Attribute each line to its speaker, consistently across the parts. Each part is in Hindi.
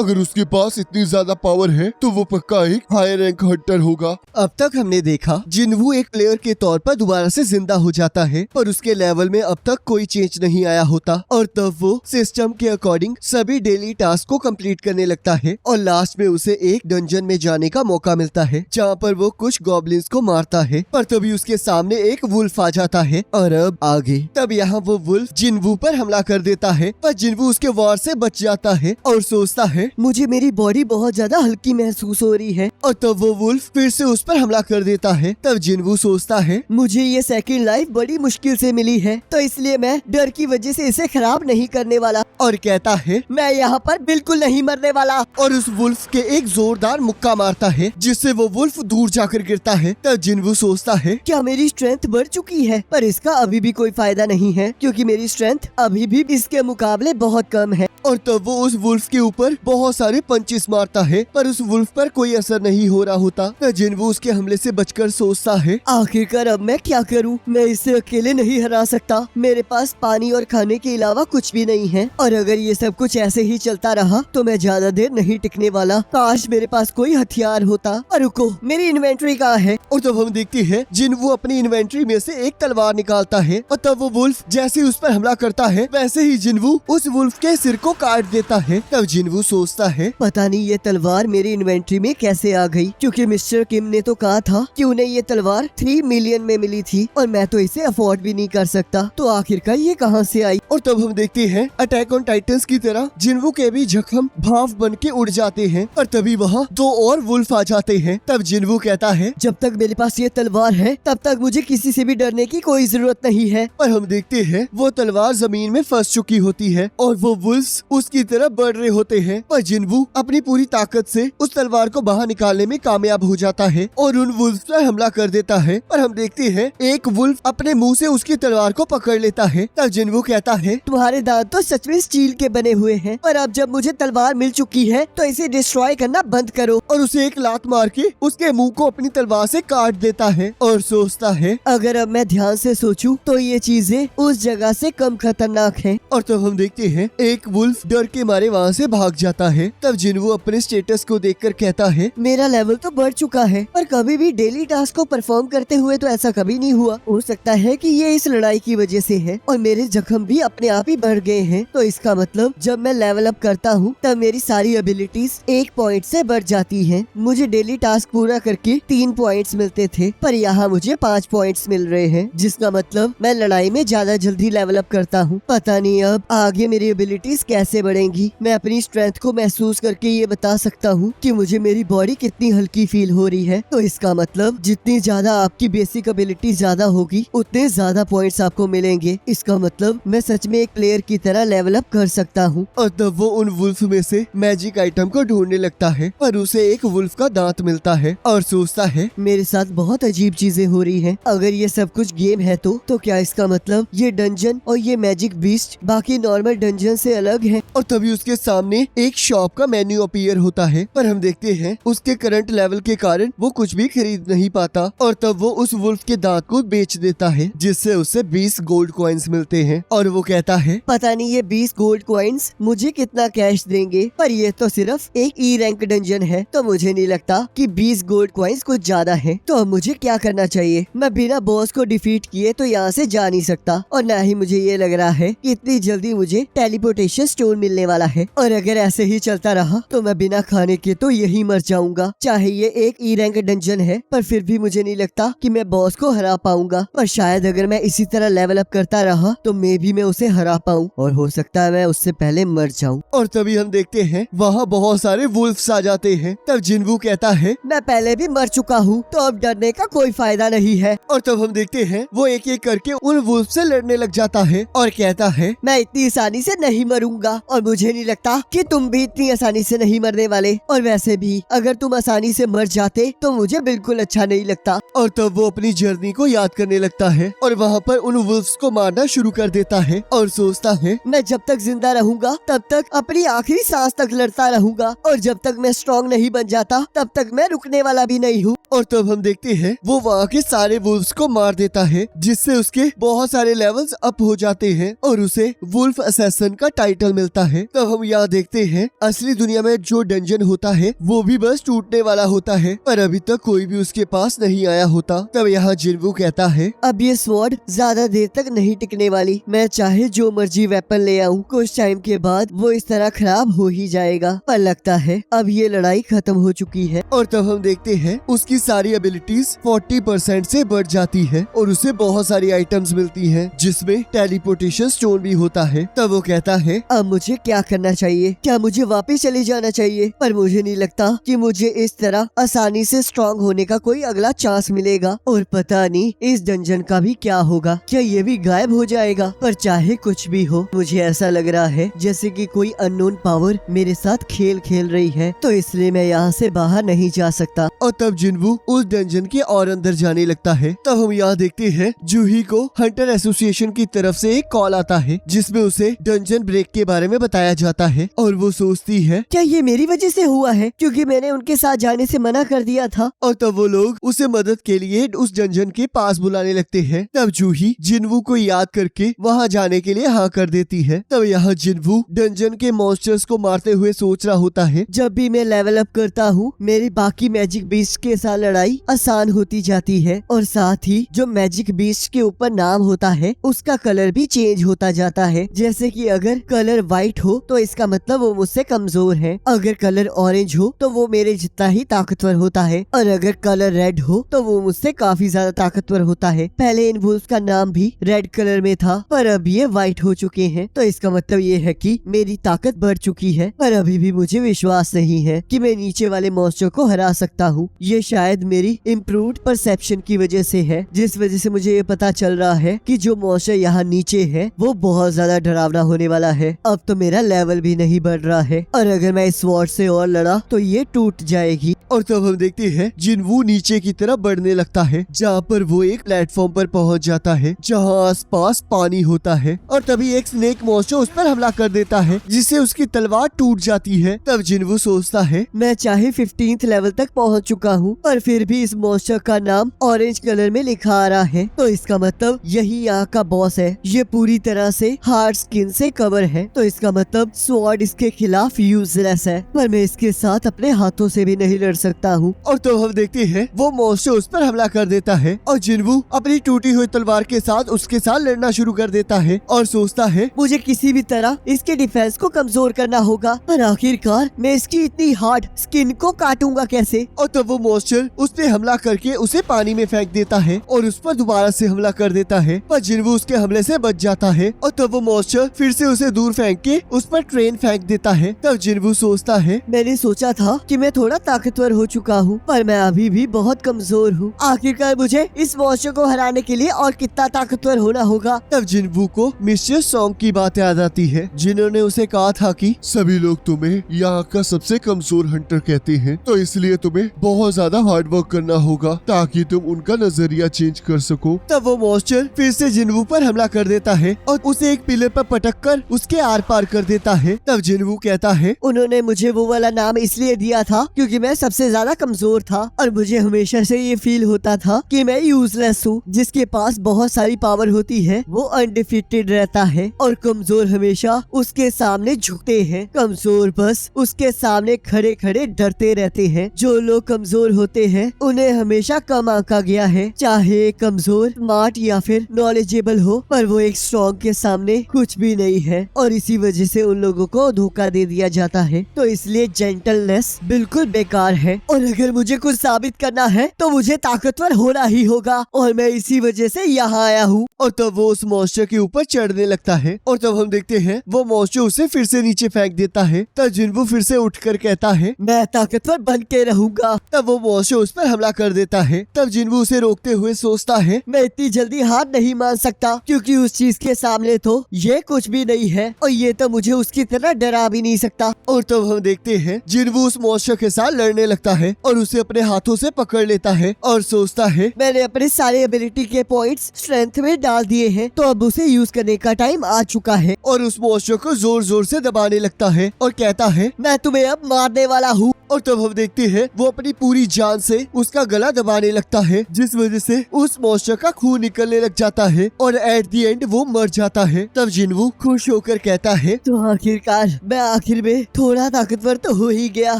Speaker 1: अगर उसके पास इतनी ज्यादा पावर है तो वो पक्का एक हाई रैंक हंटर होगा।
Speaker 2: अब तक हमने देखा जिन्वू एक प्लेयर के तौर पर दोबारा से जिंदा हो जाता है, पर उसके लेवल में अब तक कोई चेंज नहीं आया होता और तब वो सिस्टम के अकॉर्डिंग सभी डेली टास्क को कंप्लीट करने लगता है और लास्ट में उसे एक डंजन में जाने का मौका मिलता है जहाँ पर वो कुछ गॉब्लिन्स को मारता है। पर तभी उसके सामने एक वुल्फ आ जाता है और अब आगे तब यहाँ वो वुल्फ जिन्वू पर हमला कर देता है, पर जिन्वू उसके वार से बच जाता है और सोचता है मुझे मेरी बॉडी बहुत ज्यादा हल्की महसूस हो रही है। और तब वो वुल्फ फिर से उस पर हमला कर देता है। तब जिन्वू सोचता है मुझे ये सेकंड लाइफ बड़ी मुश्किल से मिली है, तो इसलिए मैं डर की वजह से इसे खराब नहीं करने वाला और कहता है मैं यहाँ पर बिल्कुल नहीं मरने वाला और उस वुल्फ के एक जोरदार मुक्का मारता है जिससे वो वुल्फ दूर जाकर गिरता है। तब जिन्वू सोचता है क्या मेरी स्ट्रेंथ बढ़ चुकी है, पर इसका अभी भी कोई फायदा नहीं है क्योंकि मेरी स्ट्रेंथ अभी भी इसके मुकाबले बहुत कम है। और तब वो उस वुल्फ के ऊपर बहुत सारे पंचेस मारता है, पर उस वुल्फ पर कोई असर नहीं हो रहा होता। तब जिन्वू उसके हमले से बचकर सोचता है आखिरकार अब मैं क्या करूं, मैं इसे अकेले नहीं हरा सकता, मेरे पास पानी और खाने के अलावा कुछ भी नहीं है और अगर ये सब कुछ ऐसे ही चलता रहा तो मैं ज्यादा देर नहीं टिकने वाला। काश मेरे पास कोई हथियार होता। और रुको, मेरी इन्वेंट्री कहाँ है? और तब हम देखते हैं जिन्वू अपनी इन्वेंट्री में से एक तलवार निकालता है और तब वो वुल्फ जैसे उस पर हमला करता है वैसे ही जिन्वू उस वुल्फ के सिर को काट देता है। तब जिन्वू सोचता है पता नहीं ये तलवार मेरी इन्वेंट्री में कैसे आ गई, क्योंकि मिस्टर किम ने तो कहा था कि उन्हें ये तलवार 3 मिलियन में मिली थी और मैं तो इसे अफोर्ड भी नहीं कर सकता, तो आखिरकार ये कहां से आई। और तब हम देखते हैं अटैक ऑन टाइटंस की तरह जिन्वू के भी जख्म भाप बन के उड़ जाते हैं और तभी वहाँ 2 और वुल्फ आ जाते हैं। तब जिन्वू कहता है जब तक मेरे पास ये तलवार है तब तक मुझे किसी से भी डरने की कोई जरूरत नहीं है। पर हम देखते हैं वो तलवार जमीन में फंस चुकी होती है और वो वुल्फ्स उसकी तरफ बढ़ रहे होते हैं, पर जिन्वू अपनी पूरी ताकत से उस तलवार को बाहर निकालने में कामयाब हो जाता है और उन वुल्फ्स पर हमला कर देता है। पर हम देखते हैं एक वुल्फ अपने मुंह से उसकी तलवार को पकड़ लेता है। तब जिन्वू कहता है तुम्हारे दांत तो सच में स्टील के बने हुए हैं, पर अब जब मुझे तलवार मिल चुकी है तो इसे डिस्ट्रॉय करना बंद करो और उसे एक लात मार के उसके मुंह को अपनी तलवार से काट देता है और सोचता है अगर अब मैं ध्यान से सोचूं तो ये चीजें उस जगह से कम खतरनाक हैं। और तब हम देखते हैं एक वुल्फ डर के मारे वहाँ से भाग जाता है। तब जिन्वू अपने स्टेटस को देखकर कहता है मेरा लेवल तो बढ़ चुका है, पर कभी भी डेली टास्क को परफॉर्म करते हुए तो ऐसा कभी नहीं हुआ। हो सकता है कि ये इस लड़ाई की वजह से है और मेरे जख्म भी अपने आप ही बढ़ गए हैं, तो इसका मतलब जब मैं लेवल अप करता हूँ तब मेरी सारी एबिलिटीज 1 पॉइंट से बढ़ जाती हैं। मुझे डेली टास्क पूरा करके 3 पॉइंट्स मिलते थे, पर यहाँ मुझे 5 पॉइंट्स मिल रहे हैं, जिसका मतलब मैं लड़ाई में ज्यादा जल्दी लेवल अप करता हूँ। पता नहीं अब आगे मेरी एबिलिटीज कैसे बढ़ेंगी। मैं अपनी स्ट्रेंथ को महसूस करके ये बता सकता हूँ कि मुझे मेरी बॉडी कितनी हल्की फील हो रही है, तो इसका मतलब जितनी ज्यादा आपकी बेसिक एबिलिटी ज्यादा होगी उतने ज्यादा पॉइंट्स आपको मिलेंगे। इसका मतलब मैं सच में एक प्लेयर की तरह लेवल अप कर सकता हूँ। और तब वो उन वुल्फ में से मैजिक आइटम को ढूंढने लगता है, पर उसे एक वुल्फ का दांत मिलता है और सोचता है मेरे साथ बहुत अजीब चीजें हो रही हैं। अगर ये सब कुछ गेम है तो क्या इसका मतलब ये डंजन और ये मैजिक बीस्ट बाकी नॉर्मल डंजन से अलग है। और तभी उसके सामने एक शॉप का मेन्यू अपीयर होता है, पर हम देखते हैं उसके करंट लेवल के कारण वो कुछ भी खरीद नहीं पाता और तब वो उस वुल्फ के दांत को बेच देता है, जिससे उसे 20 गोल्ड कॉइन्स मिलते हैं। और वो कहता है पता नहीं ये 20 गोल्ड कॉइन्स मुझे कितना कैश देंगे, पर ये तो सिर्फ एक ई रैंक डंजन है, तो मुझे नहीं लगता कि 20 गोल्ड कॉइन्स कुछ ज्यादा है। तो अब मुझे क्या करना चाहिए? मैं बिना बॉस को डिफीट किए तो यहाँ से जा नहीं सकता और न ही मुझे ये लग रहा है कि इतनी जल्दी मुझे टेलीपोर्टेशन स्टोन मिलने वाला है, और अगर ऐसे ही चलता रहा तो मैं बिना खाने के तो यही मर जाऊंगा। चाहे ये एक ई रैंक डंजन है, पर फिर भी मुझे नहीं लगता कि मैं बॉस को हरा पाऊंगा, और शायद अगर मैं इसी तरह लेवल अप करता रहा तो मे भी मैं उसे हरा पाऊं और हो सकता है मैं उससे पहले मर जाऊं। और तभी हम देखते हैं वहाँ बहुत सारे वुल्फ्स आ जाते हैं। तब जिन्वू कहता है मैं पहले भी मर चुका हूँ, तो अब डरने का कोई फायदा नहीं है। और तब हम देखते हैं वो एक एक करके उन वुल्फ से लड़ने लग जाता है और कहता है मैं इतनी आसानी से नहीं मरूंगा और मुझे नहीं लगता कि तुम भी इतनी आसानी से नहीं मरने वाले, और वैसे भी अगर तुम आसानी से मर जाते तो मुझे बिल्कुल अच्छा नहीं लगता। और तब वो अपनी जर्नी को याद करने लगता है और वहाँ पर उन वुल्फ्स को मारना शुरू कर देता है और सोचता है मैं जब तक जिंदा रहूंगा तब तक अपनी आखिरी सांस तक लड़ता रहूंगा, और जब तक मैं स्ट्रॉन्ग नहीं बन जाता तब तक मैं रुकने वाला भी नहीं हूँ। और तब हम देखते हैं वो वहाँ के सारे वुल्फ्स को मार देता है, जिससे उसके बहुत सारे लेवल्स अप हो जाते हैं और उसे वुल्फ असैसिन का टाइटल मिलता है। तब हम यहाँ देखते हैं असली दुनिया में जो डंजन होता है वो भी बस टूटने वाला होता है, पर अभी तक कोई भी उसके पास नहीं आया होता। तब यहाँ जिन्वू कहता है, अब ये स्वॉर्ड ज्यादा देर तक नहीं टिकने वाली। मैं चाहे जो मर्जी वेपन ले आऊं, कुछ टाइम के बाद वो इस तरह खराब हो ही जाएगा। पर लगता है अब ये लड़ाई खत्म हो चुकी है। और तब हम देखते हैं उसकी सारी एबिलिटीज 40% से बढ़ जाती है और उसे बहुत सारी आइटम्स मिलती हैं, जिसमें टेलीपोर्टेशन स्टोन भी होता है। तब वो कहता है, अब मुझे क्या करना चाहिए? क्या मुझे वापस चले जाना चाहिए? पर मुझे नहीं लगता कि मुझे इस तरह आसानी से स्ट्रॉन्ग होने का कोई अगला चांस मिलेगा। और पता नहीं इस डंजन का भी क्या होगा, क्या ये भी गायब हो जाएगा? पर चाहे कुछ भी हो, मुझे ऐसा लग रहा है जैसे कि कोई अननोन पावर मेरे साथ खेल खेल रही है, तो इसलिए मैं यहाँ से बाहर नहीं जा सकता। और तब जिन्वू उस डंजन के और अंदर जाने लगता है। तब हम यहाँ देखते हैं जूही को हंटर एसोसिएशन की तरफ से एक कॉल आता है, जिसमें उसे डंजन ब्रेक के बारे में बताया जाता है। और वो सोचती है, क्या ये मेरी वजह से हुआ है, क्योंकि मैंने उनके साथ जाने से मना कर दिया था। और तब वो लोग उसे मदद के लिए उस डंजन के पास बुलाने लगते हैं। तब जूही जिन्वू को याद करके वहाँ जाने के लिए हाँ कर देती है। तब यहाँ जिन्वू डंजन के मॉन्स्टर्स को मारते हुए सोच रहा होता है, जब भी मैं लेवल अप करता हूँ मेरी बाकी मैजिक बीस्ट के साथ लड़ाई आसान होती जाती है, और साथ ही जो मैजिक बीस्ट के ऊपर नाम होता है उसका कलर भी चेंज होता जाता है। जैसे कि अगर कलर व्हाइट हो तो इसका मतलब वो मुझसे कमजोर है, अगर कलर ऑरेंज हो तो वो मेरे जितना ही ताकतवर होता है, और अगर कलर रेड हो तो वो मुझसे काफी ज्यादा ताकतवर होता है। पहले इन वुल्फ का नाम भी रेड कलर में था, पर अब ये व्हाइट हो चुके हैं, तो इसका मतलब ये है कि मेरी ताकत बढ़ चुकी है। पर अभी भी मुझे विश्वास नहीं है कि मैं नीचे वाले मॉन्स्टर को हरा सकता हूँ। ये शायद मेरी इम्प्रूव्ड परसेप्शन की वजह से है, जिस वजह से मुझे ये पता चल रहा है कि जो मॉन्स्टर यहाँ नीचे है वो बहुत ज्यादा डरावना होने वाला है। अब तो मेरा लेवल भी नहीं बढ़ रहा है, और अगर मैं इस स्वॉर्ड से और लड़ा तो ये टूट जाएगी। और तब हम देखते हैं जिन्वू नीचे की तरफ बढ़ने लगता है, जहाँ पर वो एक प्लेटफॉर्म पर पहुँच जाता है जहाँ आसपास पानी होता है। और तभी एक स्नेक मॉन्स्टर उस पर हमला कर देता है, जिससे उसकी तलवार टूट जाती है। तब जिन्वू सोचता है, मैं चाहे 15th लेवल तक पहुँच चुका हूँ, पर फिर भी इस मॉन्स्टर का नाम ऑरेंज कलर में लिखा आ रहा है, तो इसका मतलब यही यहाँ का बॉस है। ये पूरी तरह से हार्ड स्किन से कवर है, तो इसका मतलब स्वॉर्ड इसके खिलाफ यूजलेस है, पर मैं इसके साथ अपने हाथों से भी नहीं लड़ सकता हूँ। और तो हम देखते हैं वो मॉन्स्टर उस पर हमला कर देता है, और जिन्वू अपनी टूटी हुई तलवार के साथ उसके साथ लड़ना शुरू कर देता है, और सोचता है मुझे किसी भी तरह इसके डिफेंस को कमजोर करना होगा, पर आखिरकार मैं इसकी इतनी हार्ड स्किन को काटूंगा कैसे? और तब वो मॉन्स्टर उस पे हमला करके उसे पानी में फेंक देता है और उस पर दोबारा से हमला कर देता है, पर जिन्वू उसके हमले से बच जाता है। और तब वो मॉन्स्टर फिर से उसे दूर फेंक के उस पर ट्रेन फेंक देता है। तब जिन्वू सोचता है, मैंने सोचा था कि मैं थोड़ा ताकतवर हो चुका हूँ, पर मैं अभी भी बहुत कमजोर हूँ। आखिरकार मुझे इस मॉन्स्टर को हराने के लिए और कितना ताकतवर होना होगा? तब जिन्वू को मिस्टर सॉन्ग की बात याद आती है, जिन्होंने उसे कहा था कि
Speaker 1: सभी लोग तुम्हें यहाँ का सबसे कमजोर हंटर कहते हैं, तो इसलिए तुम्हें बहुत ज्यादा हार्ड वर्क करना होगा ताकि तुम उनका नजरिया चेंज कर सको।
Speaker 2: तब वो मॉन्स्टर फिर से जिन्वू पर हमला कर देता है और उसे एक पिलर पर पटक कर उसके आर पार कर देता है। तब जिन्वू कहता है, उन्होंने मुझे वो वाला नाम इसलिए दिया था क्योंकि मैं सबसे ज्यादा कमजोर था, और मुझे हमेशा से ये फील होता था कि मैं यूजलेस हूँ। जिसके पास बहुत सारी पावर होती है वो अनडिफीटेड रहता है, और कमजोर हमेशा उसके सामने झुकते हैं। कमजोर बस उसके सामने खड़े खड़े डरते रहते हैं। जो लोग कमजोर होते हैं उन्हें हमेशा कम आंका गया है, चाहे कमजोर, स्मार्ट या फिर नॉलेजेबल हो, पर वो एक स्ट्रॉन्ग के सामने कुछ भी नहीं है, और इसी वजह से उन लोगों को धोखा दे दिया जाता है। तो इसलिए जेंटलनेस बिल्कुल बेकार है, और अगर मुझे कुछ साबित करना है तो मुझे ताकतवर होना ही होगा, और मैं इसी वजह से यहाँ आया हूँ। और तब वो उस मॉन्स्टर के ऊपर चढ़ने लगता है, और तब हम देखते हैं वो मॉन्स्टर उसे फिर से नीचे फेंक देता है। तब जिन्वू फिर से उठकर कहता है, मैं ताकतवर बन के रहूंगा। तब वो मॉन्स्टर उस पर हमला कर देता है। तब जिन्वू उसे रोकते हुए सोचता है, मैं इतनी जल्दी हार नहीं मान सकता, क्योंकि उस चीज के सामने तो ये कुछ भी नहीं है, और ये तो मुझे उसकी तरह डरा भी नहीं सकता। और तब हम देखते हैं जिन्वू उस मॉन्स्टर के साथ लड़ने लगता है और उसे अपने हाथों से पकड़ लेता है, और सोचता है, मैंने अपने सारे एबिलिटी के पॉइंट्स स्ट्रेंथ में डाल दिए हैं, तो अब उसे यूज करने का टाइम आ चुका है। और उस मॉन्स्टर को जोर जोर से दबाने लगता है और कहता है, मैं तुम्हें अब मारने वाला हूँ। और तब हम देखते हैं वो अपनी पूरी जान से उसका गला दबाने लगता है, जिस वजह से उस मॉन्स्टर का खून निकलने लग जाता है और एट द एंड वो मर जाता है। तब जिन्वू खुश होकर कहता है तो आखिरकार मैं आखिर में थोड़ा ताकतवर तो हो ही गया।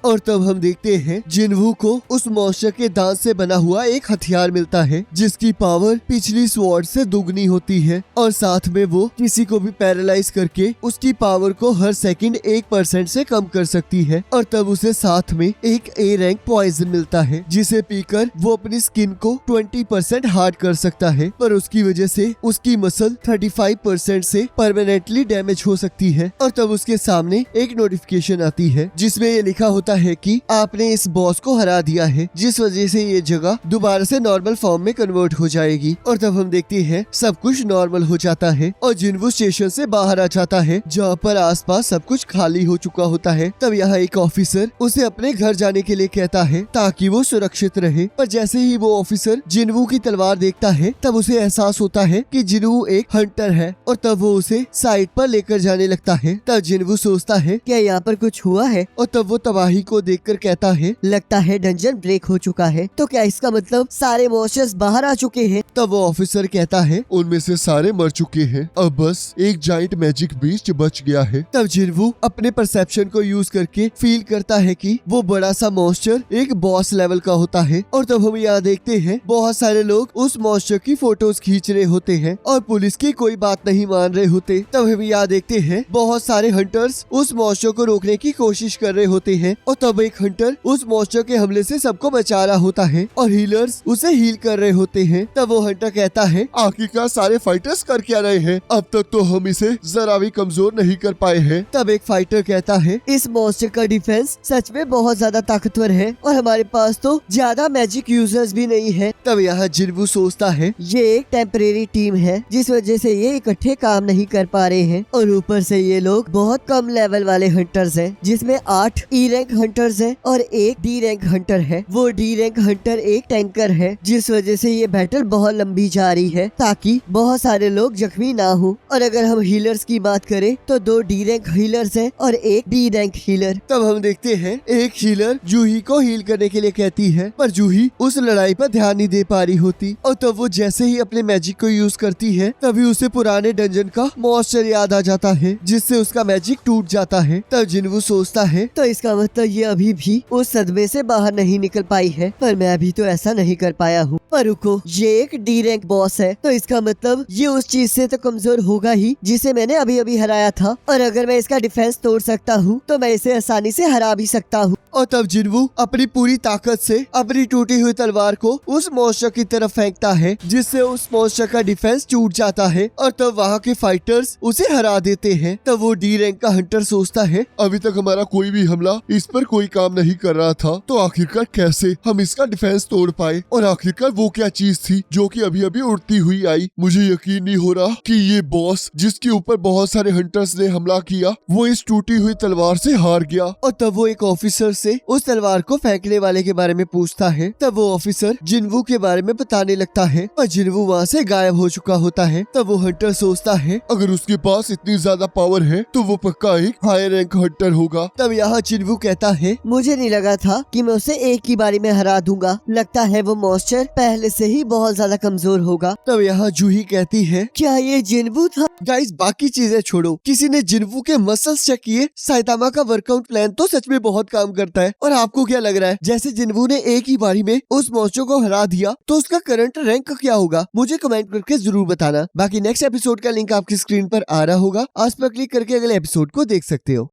Speaker 2: और तब हम देखते हैं जिन्वू को उस मॉन्स्टर के दांत से बना हुआ एक हथियार मिलता है, जिसकी पावर पिछली स्वॉर्ड से दुगनी होती है और साथ में वो किसी को भी पैरालाइज करके उसकी पावर को हर सेकंड 1% से कम कर सकती है। और तब उसे साथ में एक ए रैंक पॉइजन मिलता है, जिसे पीकर वो अपनी स्किन को 20% हार्ड कर सकता है, पर उसकी वजह से उसकी मसल 35% से परमानेंटली डैमेज हो सकती है। और तब उसके सामने एक नोटिफिकेशन आती है जिसमें ये लिखा होता है कि आपने इस बॉस को हरा दिया है, जिस वजह से ये जगह दोबारा से नॉर्मल फॉर्म में कन्वर्ट हो जाएगी। और तब हम देखते हैं सब कुछ नॉर्मल हो जाता है और जिन्वू स्टेशन से बाहर आ जाता है, जहाँ पर आसपास सब कुछ खाली हो चुका होता है। तब यहाँ एक ऑफिसर उसे अपने घर जाने के लिए कहता है ताकि वो सुरक्षित रहे, पर जैसे ही वो ऑफिसर जिन्वू की तलवार देखता है तब उसे एहसास होता है कि जिन्वू एक हंटर है और तब वो उसे साइड पर लेकर जाने लगता है। तब जिन्वू सोचता है क्या यहाँ पर कुछ हुआ है, और तब वो तबाही को देखकर कहता है लगता है डंजन ब्रेक हो चुका है, तो क्या इसका मतलब सारे मॉन्स्टर्स बाहर आ चुके हैं। तब वो ऑफिसर कहता है
Speaker 1: उनमें से सारे मर चुके हैं, अब बस एक जाइंट मैजिक बीस्ट बच गया है।
Speaker 2: तब जिन्वू अपने परसेप्शन को यूज करके फील करता है कि वो बड़ा सा मॉन्स्टर एक बॉस लेवल का होता है। और तब हम यहाँ देखते हैं बहुत सारे लोग उस मॉन्स्टर की फोटोज खींच रहे होते हैं और पुलिस की कोई बात नहीं मान रहे होते। तब हम यहाँ देखते हैं बहुत सारे हंटर्स उस मॉन्स्टर को रोकने की कोशिश कर रहे होते हैं और तब एक हंटर उस मॉन्स्टर के हमले से सबको बचा रहा होता है और हीलर्स उसे हील कर रहे होते हैं। तब वो हंटर कहता है
Speaker 1: आखिरकार सारे फाइटर्स कर क्या रहे हैं, अब तक तो हम इसे जरा भी कमजोर नहीं कर पाए हैं।
Speaker 2: तब एक फाइटर कहता है इस मॉन्स्टर का डिफेंस सच में बहुत ज्यादा ताकतवर है और हमारे पास तो ज्यादा मैजिक यूजर्स भी नहीं है। तब यहाँ जिन्वू सोचता है ये एक टेम्परेरी टीम है, जिस वजह से ये इकट्ठे काम नहीं कर पा रहे हैं और ऊपर से ये लोग बहुत कम लेवल वाले हंटर्स हैं, जिसमें 8 ई रैंक हंटर्स हैं और एक डी रैंक हंटर है। वो डी रैंक हंटर एक टैंकर है, जिस वजह से ये बैटल बहुत लंबी जा रही है ताकि बहुत सारे लोग जख्मी ना हो। और अगर हम हीलर्स की बात करें तो 2 डी रैंक हीलर्स हैं और एक डी रैंक हीलर। तब हम देखते हैं एक हीलर जूही को हील करने के लिए कहती है, पर जूही उस लड़ाई पर ध्यान नहीं दे पा रही होती और तब वो जैसे ही अपने मैजिक को यूज करती है तभी उसे पुराने डंजन का मॉन्स्टर याद आ जाता है, जिससे उसका मैजिक टूट जाता है। तब जिन्वू सोचता है तो इसका मतलब ये अभी भी उस सदमे से बाहर नहीं निकल पाई है, पर मैं अभी तो ऐसा नहीं कर पाया हूँ। पर रुको, ये एक डी रैंक बॉस है तो इसका मतलब ये उस चीज से तो कमजोर होगा ही जिसे मैंने अभी अभी हराया था, और अगर मैं इसका डिफेंस तोड़ सकता हूँ तो मैं इसे आसानी से हरा भी सकता हूँ। और तब जिन्वू अपनी पूरी ताकत से अपनी टूटी हुई तलवार को उस मॉन्स्टर की तरफ फेंकता है, जिससे उस मॉन्स्टर का डिफेंस टूट जाता है और तब वहाँ के फाइटर्स उसे हरा देते हैं। तब वो डी रैंक का हंटर सोचता है
Speaker 1: अभी तक हमारा कोई भी हमला इस पर कोई काम नहीं कर रहा था, तो आखिरकार कैसे हम इसका डिफेंस तोड़ पाए, और आखिरकार वो क्या चीज थी जो कि अभी अभी उड़ती हुई आई। मुझे यकीन नहीं हो रहा कि ये बॉस जिसके ऊपर बहुत सारे हंटर्स ने हमला किया वो इस टूटी हुई तलवार से हार गया।
Speaker 2: और तब वो एक ऑफिसर से उस तलवार को फेंकने वाले के बारे में पूछता है। तब वो ऑफिसर जिन्वू के बारे में बताने लगता है और जिन्वू वहाँ से गायब हो चुका होता है। तब वो हंटर सोचता है
Speaker 1: अगर उसके पास इतनी ज्यादा पावर है तो वो पक्का एक हाई रैंक हंटर होगा।
Speaker 2: तब यहाँ जिन्वू कहता है मुझे नहीं लगा था कि मैं उसे एक की बारी में हरा दूंगा, लगता है वो मॉन्स्टर पहले से ही बहुत ज्यादा कमजोर होगा। तब यहाँ जूही कहती है क्या ये जिन्वू था? गाइस बाकी चीजें छोड़ो, किसी ने जिन्वू के मसल्स चेक किए? साइतामा का वर्कआउट प्लान तो सच में बहुत काम करता है। और आपको क्या लग रहा है, जैसे जिन्वू ने एक ही बारी में उस मॉन्स्टर को हरा दिया तो उसका करंट रैंक क्या होगा? मुझे कमेंट करके जरूर बताना। बाकी नेक्स्ट एपिसोड का लिंक आपकी स्क्रीन पर आ रहा होगा, उस पर क्लिक करके अगले एपिसोड को देख सकते हो।